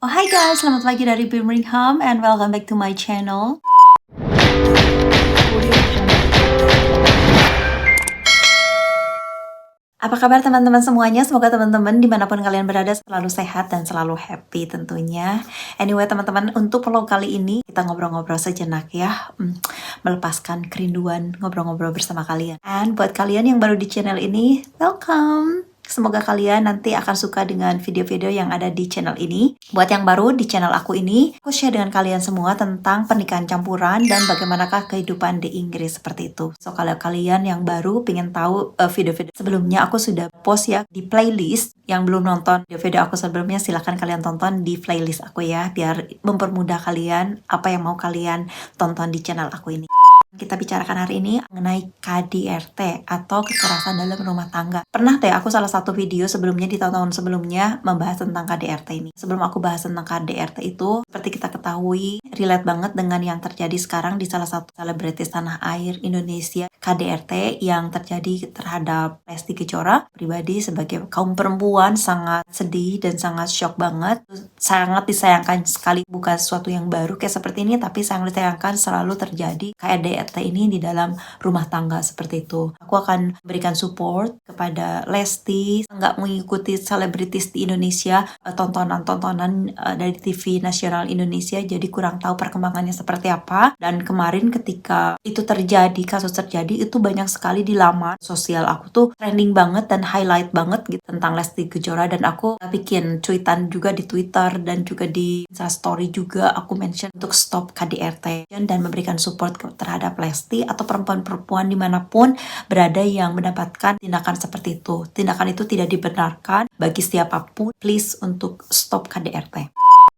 Oh hai guys, selamat pagi dari Birmingham and welcome back to my channel. Apa kabar teman-teman semuanya? Semoga teman-teman dimanapun kalian berada selalu sehat dan selalu happy tentunya. Anyway teman-teman, untuk vlog kali ini kita ngobrol-ngobrol sejenak ya, melepaskan kerinduan ngobrol-ngobrol bersama kalian. And buat kalian yang baru di channel ini, welcome! Semoga kalian nanti akan suka dengan video-video yang ada di channel ini. Buat yang baru di channel aku ini, aku share dengan kalian semua tentang pernikahan campuran dan bagaimanakah kehidupan di Inggris seperti itu. So kalau kalian yang baru pengen tahu video-video sebelumnya, aku sudah post ya di playlist. Yang belum nonton video-video aku sebelumnya, silahkan kalian tonton di playlist aku ya, biar mempermudah kalian apa yang mau kalian tonton di channel aku ini. Kita bicarakan hari ini mengenai KDRT atau kekerasan dalam rumah tangga. Pernah deh aku salah satu video sebelumnya di tahun-tahun sebelumnya membahas tentang KDRT ini. Sebelum aku bahas tentang KDRT itu, seperti kita ketahui, relate banget dengan yang terjadi sekarang di salah satu selebritis tanah air Indonesia, KDRT yang terjadi terhadap Lesti Kejora. Pribadi sebagai kaum perempuan sangat sedih dan sangat shock banget. Sangat disayangkan sekali, bukan sesuatu yang baru kayak seperti ini, tapi sangat disayangkan selalu terjadi KDRT ini di dalam rumah tangga seperti itu. Aku akan berikan support kepada Lesti, nggak mengikuti selebritis di Indonesia, tontonan-tontonan dari TV nasional Indonesia, jadi kurang tahu perkembangannya seperti apa. Dan kemarin ketika itu terjadi, kasus terjadi, itu banyak sekali di laman sosial aku tuh trending banget dan highlight banget gitu tentang Lesti Kejora, dan aku bikin tweetan juga di Twitter dan juga di Instastory juga aku mention untuk stop KDRT dan memberikan support terhadap Lesti atau perempuan-perempuan dimanapun berada yang mendapatkan tindakan seperti itu. Tindakan itu tidak dibenarkan bagi siapapun. Please untuk stop KDRT.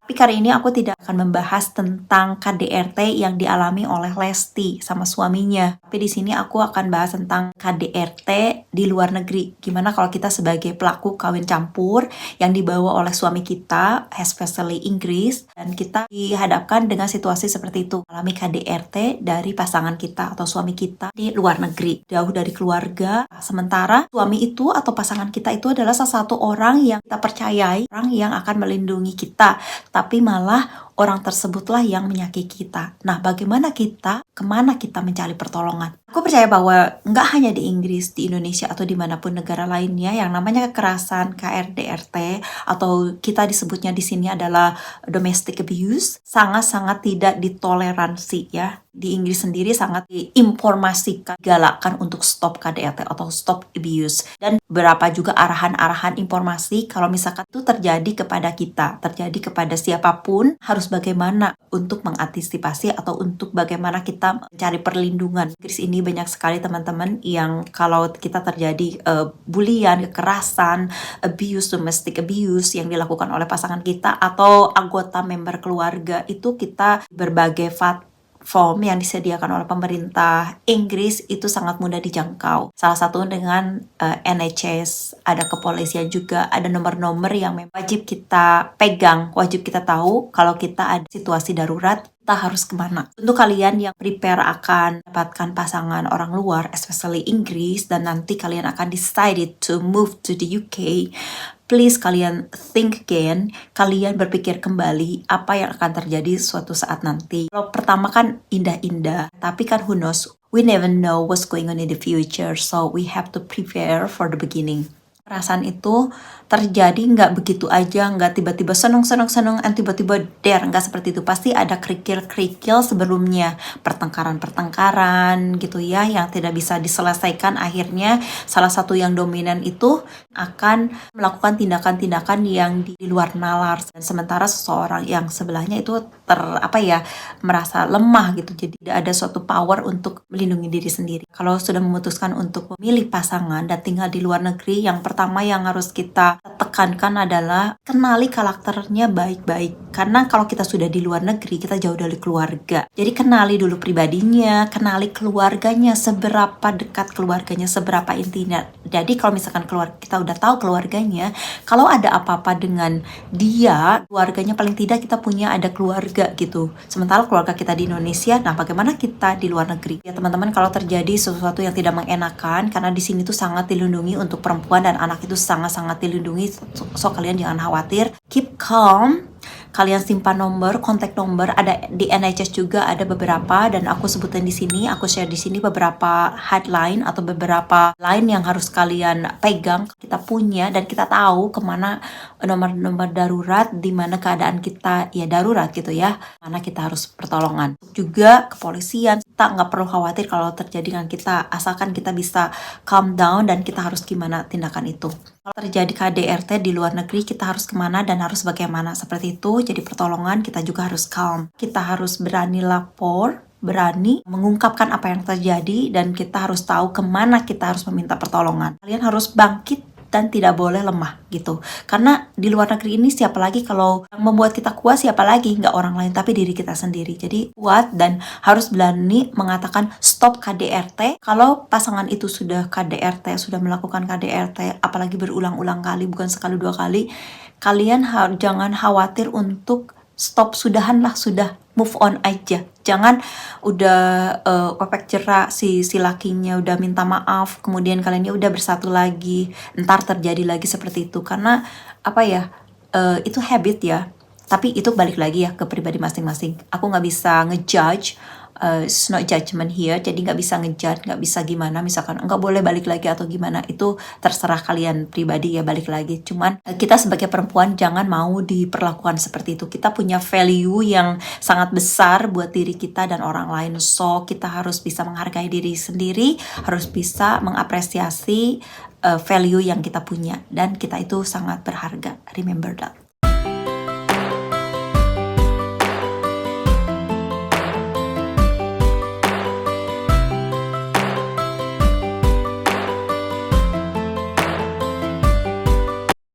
Tapi kali ini aku tidak akan membahas tentang KDRT yang dialami oleh Lesti sama suaminya. Tapi di sini aku akan bahas tentang KDRT di luar negeri. Gimana kalau kita sebagai pelaku kawin campur yang dibawa oleh suami kita, especially Inggris, dan kita dihadapkan dengan situasi seperti itu. Alami KDRT dari pasangan kita atau suami kita di luar negeri, jauh dari keluarga. Sementara suami itu atau pasangan kita itu adalah salah satu orang yang kita percayai, orang yang akan melindungi kita, tapi malah orang tersebutlah yang menyakiti kita. Nah, bagaimana kita, kemana kita mencari pertolongan? Aku percaya bahwa nggak hanya di Inggris, di Indonesia, atau dimanapun negara lainnya, yang namanya kekerasan, KDRT, atau kita disebutnya di sini adalah domestic abuse, sangat-sangat tidak ditoleransi ya. Di Inggris sendiri sangat diinformasikan, galakkan untuk stop KDRT atau stop abuse. Dan beberapa juga arahan-arahan informasi kalau misalkan itu terjadi kepada kita, terjadi kepada siapapun, harus bagaimana untuk mengantisipasi atau untuk bagaimana kita mencari perlindungan. Inggris ini banyak sekali teman-teman yang kalau kita terjadi bulian, kekerasan, abuse, domestic abuse yang dilakukan oleh pasangan kita atau anggota member keluarga, itu kita berbagai form yang disediakan oleh pemerintah Inggris itu sangat mudah dijangkau. Salah satu dengan NHS, ada kepolisian juga, ada nomor-nomor yang wajib kita pegang, wajib kita tahu kalau kita ada situasi darurat, kita harus kemana. Untuk kalian yang prepare akan dapatkan pasangan orang luar, especially Inggris, dan nanti kalian akan decided to move to the UK, please kalian think again, kalian berpikir kembali apa yang akan terjadi suatu saat nanti. Kalau pertama kan indah-indah, tapi kan who knows, we never know what's going on in the future, so we have to prepare for the beginning. Perasaan itu terjadi nggak begitu aja, nggak tiba-tiba seneng, and tiba-tiba nggak seperti itu. Pasti ada kerikil-kerikil sebelumnya, pertengkaran gitu ya, yang tidak bisa diselesaikan. Akhirnya salah satu yang dominan itu akan melakukan tindakan-tindakan yang di luar nalar, dan sementara seseorang yang sebelahnya itu merasa lemah gitu, jadi tidak ada suatu power untuk melindungi diri sendiri. Kalau sudah memutuskan untuk memilih pasangan dan tinggal di luar negeri, yang pertama yang harus kita tekankan adalah kenali karakternya baik-baik. Karena kalau kita sudah di luar negeri, kita jauh dari keluarga. Jadi kenali dulu pribadinya, kenali keluarganya, seberapa dekat keluarganya, seberapa intinya. Jadi kalau misalkan kita udah tahu keluarganya, kalau ada apa-apa dengan dia, keluarganya paling tidak kita punya ada keluarga gitu. Sementara keluarga kita di Indonesia, nah bagaimana kita di luar negeri? Ya teman-teman, kalau terjadi sesuatu yang tidak mengenakan, karena di sini tuh sangat dilindungi untuk perempuan dan anak itu sangat-sangat dilindungi, so kalian jangan khawatir, keep calm. kalian simpan nomor, kontak nomor, ada di NHS juga ada beberapa, dan aku sebutin di sini, aku share di sini beberapa headline atau beberapa line yang harus kalian pegang. Kita punya dan kita tahu kemana nomor-nomor darurat, di mana keadaan kita ya darurat gitu ya, mana kita harus pertolongan. Juga kepolisian, kita nggak perlu khawatir kalau terjadi dengan kita, asalkan kita bisa calm down dan kita harus gimana tindakan itu. Kalau terjadi KDRT di luar negeri, kita harus kemana dan harus bagaimana, seperti itu. Jadi pertolongan kita juga harus calm. Kita harus berani lapor, berani mengungkapkan apa yang terjadi, dan kita harus tahu kemana kita harus meminta pertolongan. Kalian harus bangkit dan tidak boleh lemah gitu. Karena di luar negeri ini siapa lagi kalau yang membuat kita kuat, siapa lagi? Nggak orang lain tapi diri kita sendiri. Jadi kuat dan harus berani mengatakan stop KDRT. Kalau pasangan itu sudah KDRT, sudah melakukan KDRT, apalagi berulang-ulang kali, bukan sekali dua kali, kalian jangan khawatir untuk stop, sudahanlah, sudah move on aja. Jangan udah efek jerak si lakinya udah minta maaf, kemudian kalian udah bersatu lagi, ntar terjadi lagi seperti itu. Karena apa ya, itu habit ya. Tapi itu balik lagi ya ke pribadi masing-masing. Aku nggak bisa ngejudge, it's not judgment here, jadi nggak bisa ngejudge, nggak bisa gimana, misalkan nggak boleh balik lagi atau gimana, itu terserah kalian pribadi ya, balik lagi. Cuman kita sebagai perempuan jangan mau diperlakukan seperti itu. Kita punya value yang sangat besar buat diri kita dan orang lain, so kita harus bisa menghargai diri sendiri, harus bisa mengapresiasi value yang kita punya, dan kita itu sangat berharga. Remember that.